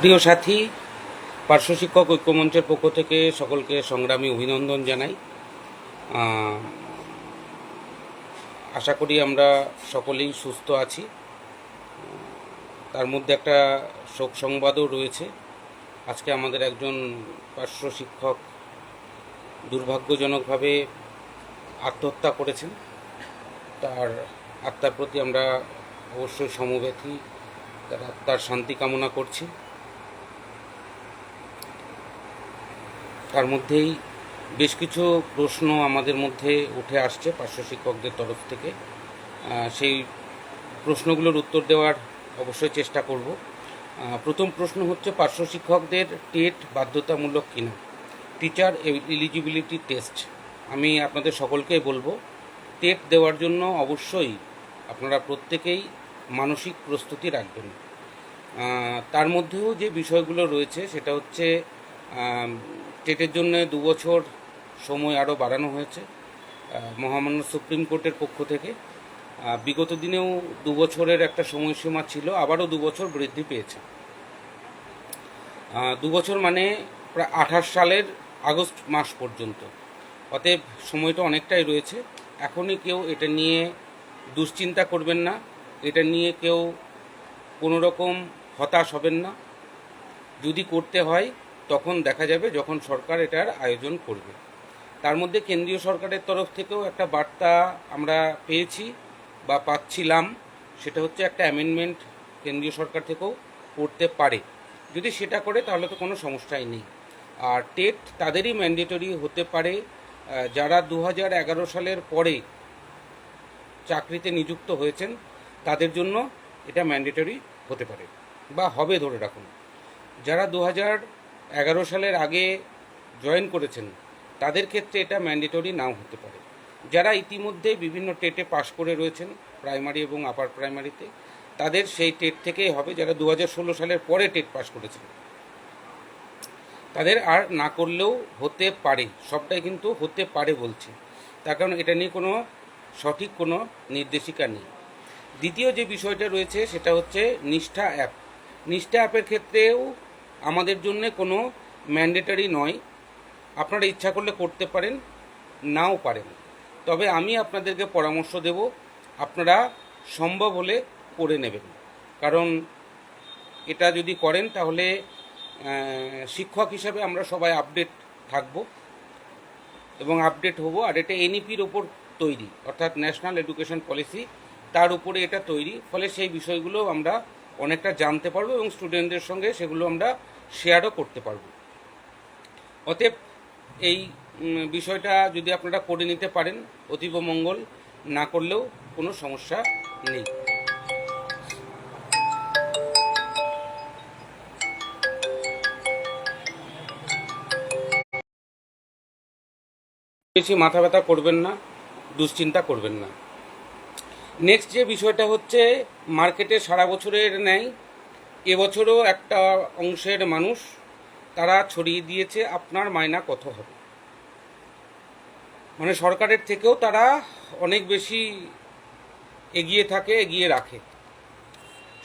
প্রিয় সাথী, পার্শ্ব শিক্ষক ঐক্যমঞ্চের পক্ষ থেকে সকলকে সংগ্রামী অভিনন্দন জানাই। আশা করি আমরা সকলেই সুস্থ আছি। তার মধ্যে একটা শোক সংবাদও রয়েছে। আজকে আমাদের একজন পার্শ্ব শিক্ষক দুর্ভাগ্যজনকভাবে আত্মহত্যা করেছেন। তার আত্মার প্রতি আমরা অবশ্যই সমবেথী, তার আত্মার শান্তি কামনা করছি। তার মধ্যেই বেশ কিছু প্রশ্ন আমাদের মধ্যে উঠে আসছে পার্শ্ব শিক্ষকদের তরফ থেকে। সেই প্রশ্নগুলোর উত্তর দেওয়ার অবশ্যই চেষ্টা করব। প্রথম প্রশ্ন হচ্ছে, পার্শ্ব শিক্ষকদের টেট বাধ্যতামূলক কিনা, টিচার এলিজিবিলিটি টেস্ট। আমি আপনাদের সকলকেই বলবো, টেট দেওয়ার জন্য অবশ্যই আপনারা প্রত্যেকেই মানসিক প্রস্তুতি রাখবেন। তার মধ্যেও যে বিষয়গুলো রয়েছে সেটা হচ্ছে, টেটের জন্য 2 বছর সময় আরও বাড়ানো হয়েছে মহামান্য সুপ্রিম কোর্টের পক্ষ থেকে। বিগত দিনেও 2 বছরের একটা সময়সীমা ছিল, আবারও 2 বছর বৃদ্ধি পেয়েছে। 2 বছর মানে প্রায় 28 সালের আগস্ট মাস পর্যন্ত। অতএব সময়টা অনেকটাই রয়েছে। এখনই কেউ এটা নিয়ে দুশ্চিন্তা করবেন না, এটা নিয়ে কেউ কোনো রকম হতাশ হবেন না। যদি করতে হয় তখন দেখা যাবে যখন সরকার এটার আয়োজন করবে। তার মধ্যে কেন্দ্রীয় সরকারের তরফ থেকেও একটা বার্তা আমরা পেয়েছি বা পাচ্ছিলাম, সেটা হচ্ছে একটা অ্যামেন্ডমেন্ট কেন্দ্রীয় সরকার থেকেও করতে পারে। যদি সেটা করে তাহলে তো কোনো সমস্যাই নেই। আর টেট তাদেরই ম্যান্ডেটরি হতে পারে যারা 2011 সালের পরে চাকরিতে নিযুক্ত হয়েছেন, তাদের জন্য এটা ম্যান্ডেটরি হতে পারে বা হবে ধরে রাখুন। যারা 2011 সালের আগে জয়েন করেছেন তাদের ক্ষেত্রে এটা ম্যান্ডেটরি নাও হতে পারে। যারা ইতিমধ্যে বিভিন্ন টেটে পাশ করে রয়েছেন প্রাইমারি এবং আপার প্রাইমারিতে, তাদের সেই টেট থেকেই হবে। যারা 2016 সালের পরে টেট পাশ করেছেন তাদের আর না করলেও হতে পারে। সবটাই কিন্তু হতে পারে বলছি, তার কারণ এটা নিয়ে কোনো সঠিক কোনো নির্দেশিকা নেই। দ্বিতীয় যে বিষয়টা রয়েছে সেটা হচ্ছে নিষ্ঠা অ্যাপ। নিষ্ঠা অ্যাপের ক্ষেত্রেও আমাদের জন্য কোনো ম্যান্ডেটরি নয়। আপনারা ইচ্ছা করলে করতে পারেন, নাও পারেন। তবে আমি আপনাদেরকে পরামর্শ দেব, আপনারা সম্ভব হলে করে নেবেন। কারণ এটা যদি করেন তাহলে শিক্ষক হিসাবে আমরা সবাই আপডেট থাকব এবং আপডেট হব। আর এটা এনইপির ওপর তৈরি, অর্থাৎ ন্যাশনাল এডুকেশন পলিসি, তার উপরে এটা তৈরি। ফলে সেই বিষয়গুলো আমরা অনেকটা জানতে পারবো এবং স্টুডেন্টদের সঙ্গে সেগুলো আমরা শেয়ারও করতে পারবো। অতএব এই বিষয়টা যদি আপনারা করে নিতে পারেন অতীব মঙ্গল, না করলেও কোনো সমস্যা নেই। বেশি মাথা ব্যথা করবেন না, দুশ্চিন্তা করবেন না। নেক্সট যে বিষয়টা হচ্ছে, মার্কেটে সারা বছরের ন্যায় এবছরও একটা অংশের মানুষ তারা ছড়িয়ে দিয়েছে আপনার মাইনা কত হবে। মানে সরকারের থেকেও তারা অনেক বেশি এগিয়ে থাকে, এগিয়ে রাখে।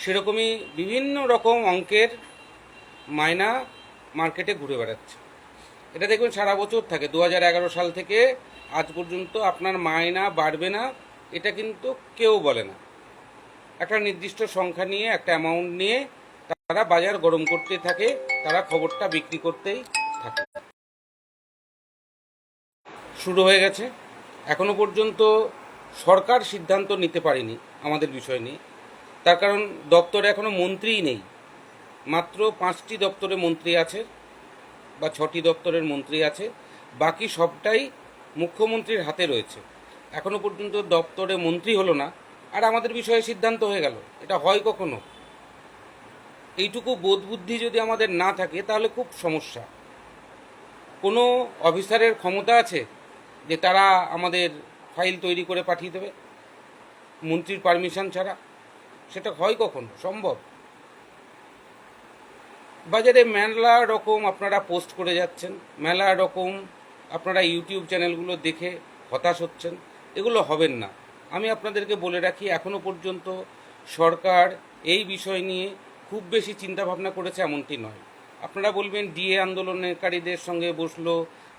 সেরকমই বিভিন্ন রকম অঙ্কের মাইনা মার্কেটে ঘুরে বেড়াচ্ছে। এটা দেখবেন সারা বছর থাকে। 2011 সাল থেকে আজ পর্যন্ত আপনার মাইনা বাড়বে না এটা কিন্তু কেউ বলে না। একটা নির্দিষ্ট সংখ্যা নিয়ে, একটা অ্যামাউন্ট নিয়ে তারা বাজার গরম করতে থাকে, তারা খবরটা বিক্রি করতেই থাকে। শুরু হয়ে গেছে। এখনো পর্যন্ত সরকার সিদ্ধান্ত নিতে পারেনি আমাদের বিষয় নিয়ে। তার কারণ দপ্তরে এখনো মন্ত্রীই নেই। মাত্র 5টি দপ্তরে মন্ত্রী আছে বা 6টি দপ্তরের মন্ত্রী আছে, বাকি সবটাই মুখ্যমন্ত্রীর হাতে রয়েছে। এখনো পর্যন্ত দপ্তরে মন্ত্রী হলো না, আর আমাদের বিষয়ে সিদ্ধান্ত হয়ে গেল। এটা হয় কখনো? এইটুকু বোধ বুদ্ধি যদি আমাদের না থাকে তাহলে খুব সমস্যা। কোনো অফিসারের ক্ষমতা আছে যে তারা আমাদের ফাইল তৈরি করে পাঠিয়ে দেবে মন্ত্রীর পারমিশন ছাড়া? সেটা হয় কখনো সম্ভব? বাজারে মেলা রকম আপনারা পোস্ট করে যাচ্ছেন, মেলা রকম আপনারা ইউটিউব চ্যানেলগুলো দেখে হতাশ হচ্ছেন। এগুলো হবেন না। আমি আপনাদেরকে বলে রাখি, এখনো পর্যন্ত সরকার এই বিষয় নিয়ে খুব বেশি চিন্তাভাবনা করেছে এমনটি নয়। আপনারা বলবেন ডিএ আন্দোলনকারীদের সঙ্গে বসলো,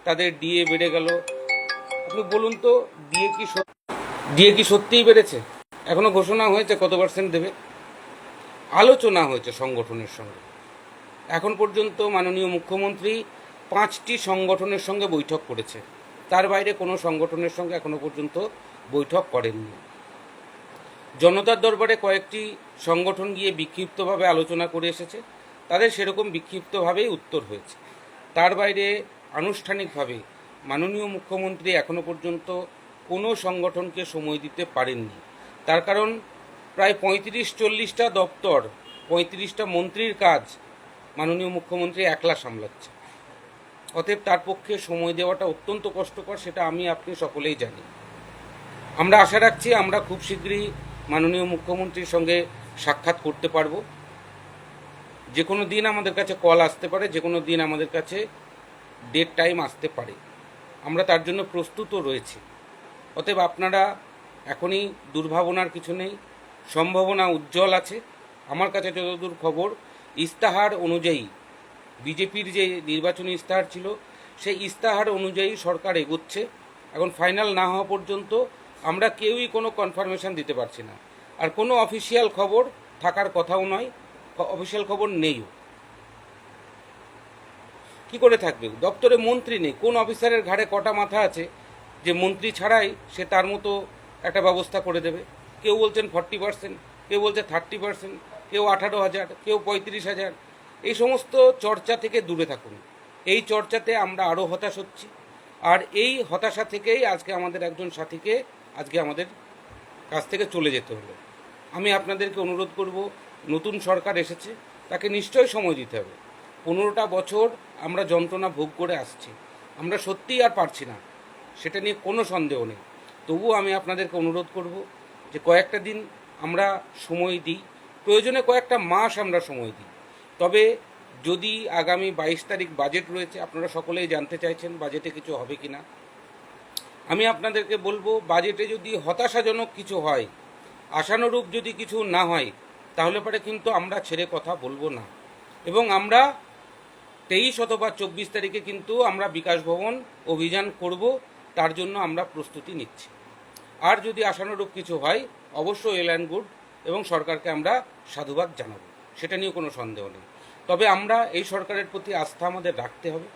তাদের ডিএ বেড়ে গেল। আপনি বলুন তো, ডিএ কি সত্যিই বেড়েছে? এখনো ঘোষণা হয়েছে কত পার্সেন্ট দেবে? আলোচনা হয়েছে সংগঠনের সঙ্গে। এখন পর্যন্ত মাননীয় মুখ্যমন্ত্রী 5টি সংগঠনের সঙ্গে বৈঠক করেছে, তার বাইরে কোনো সংগঠনের সঙ্গে এখনো পর্যন্ত বৈঠক করেননি। জনতার দরবারে কয়েকটি সংগঠন গিয়ে বিক্ষিপ্তভাবে আলোচনা করে এসেছে, তাদের সেরকম বিক্ষিপ্তভাবেই উত্তর হয়েছে। তার বাইরে আনুষ্ঠানিকভাবে মাননীয় মুখ্যমন্ত্রী এখনো পর্যন্ত কোনো সংগঠনকে সময় দিতে পারেননি। তার কারণ প্রায় 35-40টা দপ্তর, 35টা মন্ত্রীর কাজ মাননীয় মুখ্যমন্ত্রী একলা সামলাচ্ছে। অতএব তার পক্ষে সময় দেওয়াটা অত্যন্ত কষ্টকর, সেটা আমি আপনি সকলেই জানি। আমরা আশা রাখছি আমরা খুব শীঘ্রই মাননীয় মুখ্যমন্ত্রীর সঙ্গে সাক্ষাৎ করতে পারব। যে কোনো দিন আমাদের কাছে কল আসতে পারে, যে কোনো দিন আমাদের কাছে ডেট টাইম আসতে পারে, আমরা তার জন্য প্রস্তুতও রয়েছি। অতএব আপনারা এখনই দুর্ভাবনার কিছু নেই, সম্ভাবনা উজ্জ্বল আছে। আমার কাছে যতদূর খবর, ইস্তাহার অনুযায়ী বিজেপির যে নির্বাচনী ইস্তাহার ছিল সেই ইস্তাহার অনুযায়ী সরকার এগোচ্ছে। এখন ফাইনাল না হওয়া পর্যন্ত আমরা কেউই কোনো কনফার্মেশন দিতে পারছি না। আর কোনো অফিসিয়াল খবর থাকার কথাও নয়, অফিসিয়াল খবর নেইও। কি করে থাকবে? দপ্তরে মন্ত্রী নেই, কোন অফিসারের ঘাড়ে কটা মাথা আছে যে মন্ত্রী ছাড়াই সে তার মতো একটা ব্যবস্থা করে দেবে? কেউ বলছেন 40%, কেউ বলছে 30%, কেউ 18,000, কেউ 35,000। এই সমস্ত চর্চা থেকে দূরে থাকুন। এই চর্চাতে আমরা আরও হতাশ হচ্ছি, আর এই হতাশা থেকেই আজকে আমাদের একজন সাথীকে আজকে আমাদের কাছ থেকে চলে যেতে হলো। আমি আপনাদেরকে অনুরোধ করব, নতুন সরকার এসেছে, তাকে নিশ্চয়ই সময় দিতে হবে। 15টা বছর আমরা যন্ত্রণা ভোগ করে আসছি, আমরা সত্যিই আর পারছি না, সেটা নিয়ে কোনো সন্দেহ নেই। তবুও আমি আপনাদেরকে অনুরোধ করব যে কয়েকটা দিন আমরা সময় দিই, প্রয়োজনে কয়েকটা মাস আমরা সময় দিই। তবে যদি আগামী 22 তারিখ বাজেট রয়েছে, আপনারা সকলেই জানতে চাইছেন বাজেটে কিছু হবে কি না। আমি আপনাদেরকে বলবো, বাজেটে যদি হতাশাজনক কিছু হয়, আশানুরূপ যদি কিছু না হয়, তাহলে পরে কিন্তু আমরা ছেড়ে কথা বলবো না। এবং আমরা 23 অথবা 24 তারিখে কিন্তু আমরা বিকাশ ভবন অভিযান করব, তার জন্য আমরা প্রস্তুতি নিচ্ছি। আর যদি আশানুরূপ কিছু হয়, অবশ্যই ওয়েল অ্যান্ড গুড, এবং সরকারকে আমরা সাধুবাদ জানাবো, সেটা নিয়ে কোনো সন্দেহ নেই। তবে আমরা এই সরকারের প্রতি আস্থা আমাদের রাখতে হবে।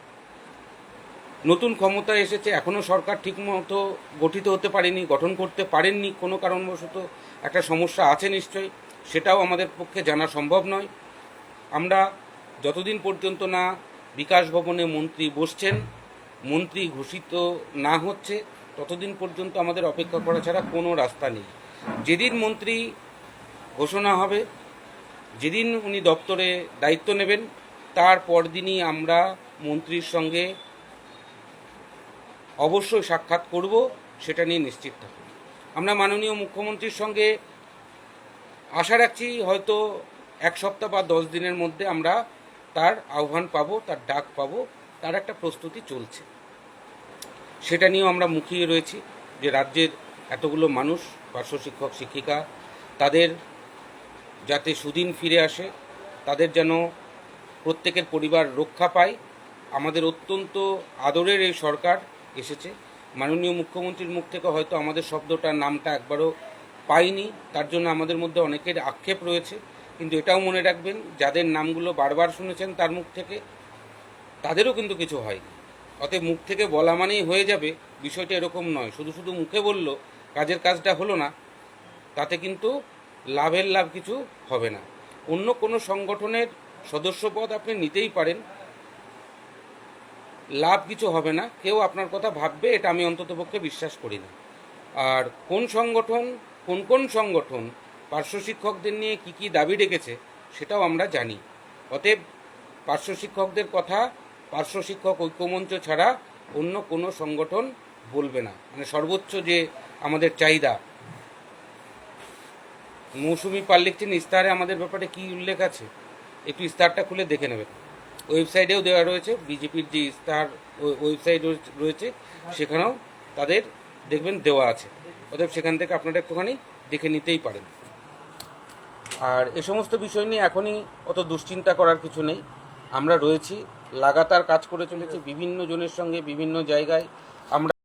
নতুন ক্ষমতা এসেছে, এখনও সরকার ঠিকমতো গঠিত হতে পারেনি, গঠন করতে পারেননি, কোনো কারণবশত একটা সমস্যা আছে নিশ্চয়ই, সেটাও আমাদের পক্ষে জানা সম্ভব নয়। আমরা যতদিন পর্যন্ত না বিকাশ ভবনে মন্ত্রী বসছেন, মন্ত্রী ঘোষিত না হচ্ছে, ততদিন পর্যন্ত আমাদের অপেক্ষা করা ছাড়া কোনো রাস্তা নেই। যেদিন মন্ত্রী ঘোষণা হবে, যেদিন উনি দপ্তরে দায়িত্ব নেবেন, তার পরদিনই আমরা মন্ত্রীর সঙ্গে অবশ্যই সাক্ষাৎ করব, সেটা নিয়ে নিশ্চিত থাকুন। আমরা মাননীয় মুখ্যমন্ত্রীর সঙ্গে আশা রাখছি হয়তো 1 সপ্তাহ বা 10 দিনের মধ্যে আমরা তার আহ্বান পাবো, তার ডাক পাবো, তার একটা প্রস্তুতি চলছে। সেটা নিয়েও আমরা মুখিয়ে রয়েছি যে রাজ্যের এতগুলো মানুষ, পার্শ্ব শিক্ষক শিক্ষিকা, তাদের যাতে সুদিন ফিরে আসে, তাদের যেন প্রত্যেকের পরিবার রক্ষা পায়। আমাদের অত্যন্ত আদরের এই সরকার এসেছে, মাননীয় মুখ্যমন্ত্রীর মুখ থেকে হয়তো আমাদের শব্দটার নামটা একবারও পাইনি, তার জন্য আমাদের মধ্যে অনেকের আক্ষেপ রয়েছে। কিন্তু এটাও মনে রাখবেন, যাদের নামগুলো বারবার শুনেছেন তার মুখ থেকে, তাদেরও কিন্তু কিছু হয়নি। অতএব মুখ থেকে বলা মানেই হয়ে যাবে, বিষয়টা এরকম নয়। শুধু শুধু মুখে বলল, কাজের কাজটা হলো না, তাতে কিন্তু লাভের লাভ কিছু হবে না। অন্য কোনো সংগঠনের সদস্যপদ আপনি নিতেই পারেন, লাভ কিছু হবে না, কেউ আপনার কথা ভাববে, এটা আমি অন্ততপক্ষে বিশ্বাস করি না। আর কোন সংগঠন, কোন সংগঠন পার্শ্ব শিক্ষকদের নিয়ে কী দাবি রেখেছে, সেটাও আমরা জানি। অতএব পার্শ্ব শিক্ষকদের কথা পার্শ্ব শিক্ষক ঐক্যমঞ্চ ছাড়া অন্য কোনো সংগঠন বলবে না। মানে সর্বোচ্চ যে আমাদের চাহিদা। মৌসুমি পাল লিখছেন, ইস্তাহারে আমাদের ব্যাপারে কী উল্লেখ আছে, একটু ইস্তাহারটা খুলে দেখে নেবেন। ওয়েবসাইটেও দেওয়া রয়েছে, বিজেপির যে ইস্তাহার ওয়েবসাইট রয়েছে, সেখানেও তাদের দেখবেন দেওয়া আছে। অতএব সেখান থেকে আপনারা একটুখানি দেখে নিতেই পারেন। আর এ সমস্ত বিষয় নিয়ে এখনই অত দুশ্চিন্তা করার কিছু নেই। আমরা রয়েছি, লাগাতার কাজ করে চলেছি বিভিন্ন জনের সঙ্গে বিভিন্ন জায়গায়। আমরা